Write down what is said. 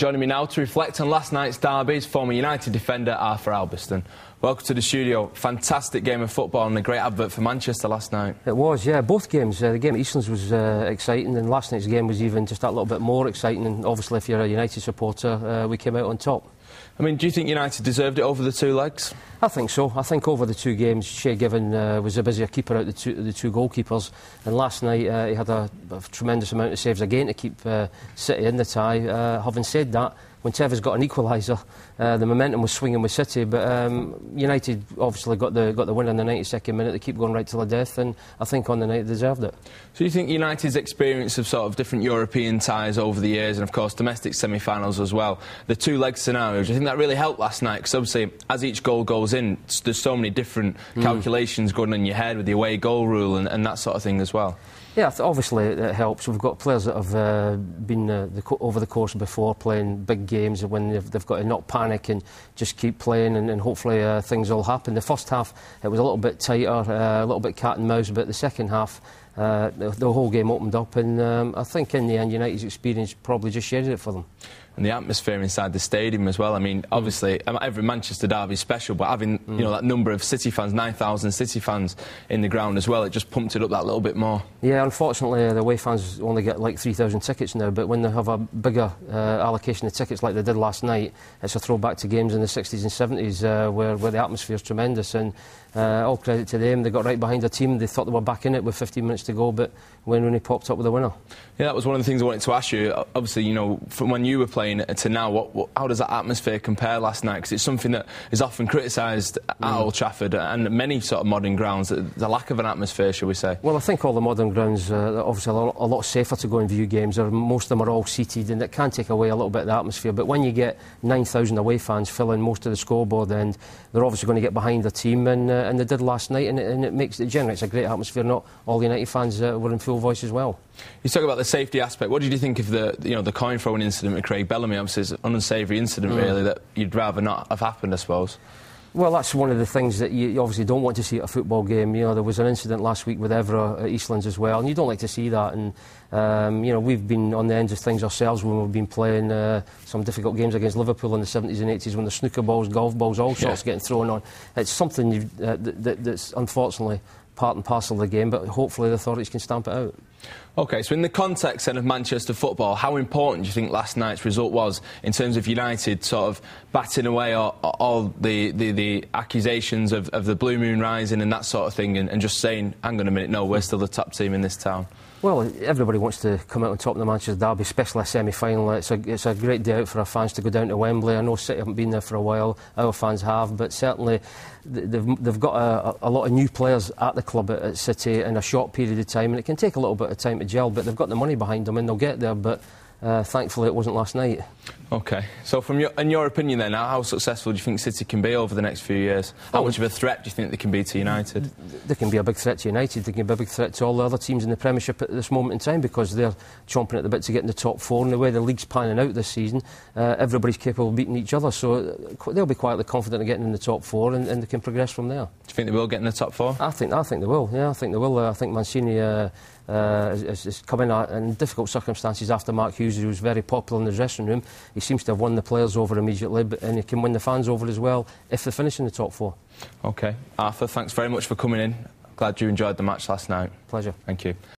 Joining me now to reflect on last night's derby is former United defender Arthur Albiston. Welcome to the studio. Fantastic game of football and a great advert for Manchester last night. It was, yeah. Both games. The game at Eastlands was exciting, and last night's game was even just that little bit more exciting. And obviously, if you're a United supporter, we came out on top. I mean, do you think United deserved it over the two legs? I think so. I think over the two games, Shea Given was a busier keeper out of the two goalkeepers. And last night, he had a tremendous amount of saves again to keep City in the tie. Having said that, when Tevez got an equaliser, the momentum was swinging with City, but United obviously got the win in the 92nd minute. They keep going right till the death, and I think on the night they deserved it. So you think United's experience of sort of different European ties over the years, and of course domestic semi-finals as well, the two-leg scenario, do you think that really helped last night? Because obviously, as each goal goes in, there's so many different calculations going on in your head with the away goal rule and that sort of thing as well. Yeah, obviously it helps. We've got players that have been over the course before playing big games when they've got to not panic and just keep playing, and hopefully things will happen. The first half it was a little bit tighter, a little bit cat and mouse, but the second half the whole game opened up, and I think in the end United's experience probably just shaded it for them. And the atmosphere inside the stadium as well. I mean, obviously, every Manchester derby is special, but having you know that number of City fans, 9,000 City fans in the ground as well, it just pumped it up that little bit more. Yeah, unfortunately, the away fans only get like 3,000 tickets now, but when they have a bigger allocation of tickets like they did last night, it's a throwback to games in the 60s and 70s where the atmosphere is tremendous, and all credit to them. They got right behind their team. They thought they were back in it with 15 minutes to go, but when he popped up with a winner. Yeah, that was one of the things I wanted to ask you. Obviously, you know, from when you were playing to now, how does that atmosphere compare last night? Because it's something that is often criticised at Old Trafford and many sort of modern grounds, the lack of an atmosphere, shall we say. Well, I think all the modern grounds are obviously a lot safer to go and view games. Most of them are all seated, and it can take away a little bit of the atmosphere. But when you get 9,000 away fans filling most of the scoreboard, and they're obviously going to get behind their team, and they did last night, and it generates a great atmosphere. Not all United fans were in full voice as well. You talk about the safety aspect. What did you think of the coin throwing incident with Craig Bellamy? Obviously, it's an unsavoury incident, really, that you'd rather not have happened, I suppose. Well, that's one of the things that you obviously don't want to see at a football game. You know, there was an incident last week with Evra at Eastlands as well, and you don't like to see that. And you know, we've been on the end of things ourselves when we've been playing some difficult games against Liverpool in the 70s and 80s, when the snooker balls, golf balls, all sorts getting thrown on. It's something that's unfortunately part and parcel of the game, but hopefully the authorities can stamp it out. OK, so in the context then of Manchester football, how important do you think last night's result was in terms of United sort of batting away all the accusations of the Blue Moon Rising and that sort of thing, and just saying, hang on a minute, no, we're still the top team in this town? Well, everybody wants to come out on top of the Manchester derby, especially a semi-final. It's a great day out for our fans to go down to Wembley. I know City haven't been there for a while, our fans have, but certainly they've got a lot of new players at the club at City in a short period of time, and it can take a little bit of time to gel, but they've got the money behind them and they'll get there, but thankfully it wasn't last night. OK, so in your opinion then, how successful do you think City can be over the next few years? How much of a threat do you think they can be to United? They can be a big threat to United. They can be a big threat to all the other teams in the Premiership at this moment in time, because they're chomping at the bit to get in the top four, and the way the league's panning out this season, everybody's capable of beating each other, so they'll be quietly confident of getting in the top four, and they can progress from there. Do you think they will get in the top four? I think they will, yeah, I think they will. I think Mancini has come in difficult circumstances after Mark Hughes, who was very popular in the dressing room. He seems to have won the players over immediately, and he can win the fans over as well if they finish in the top four. OK. Arthur, thanks very much for coming in. Glad you enjoyed the match last night. Pleasure. Thank you.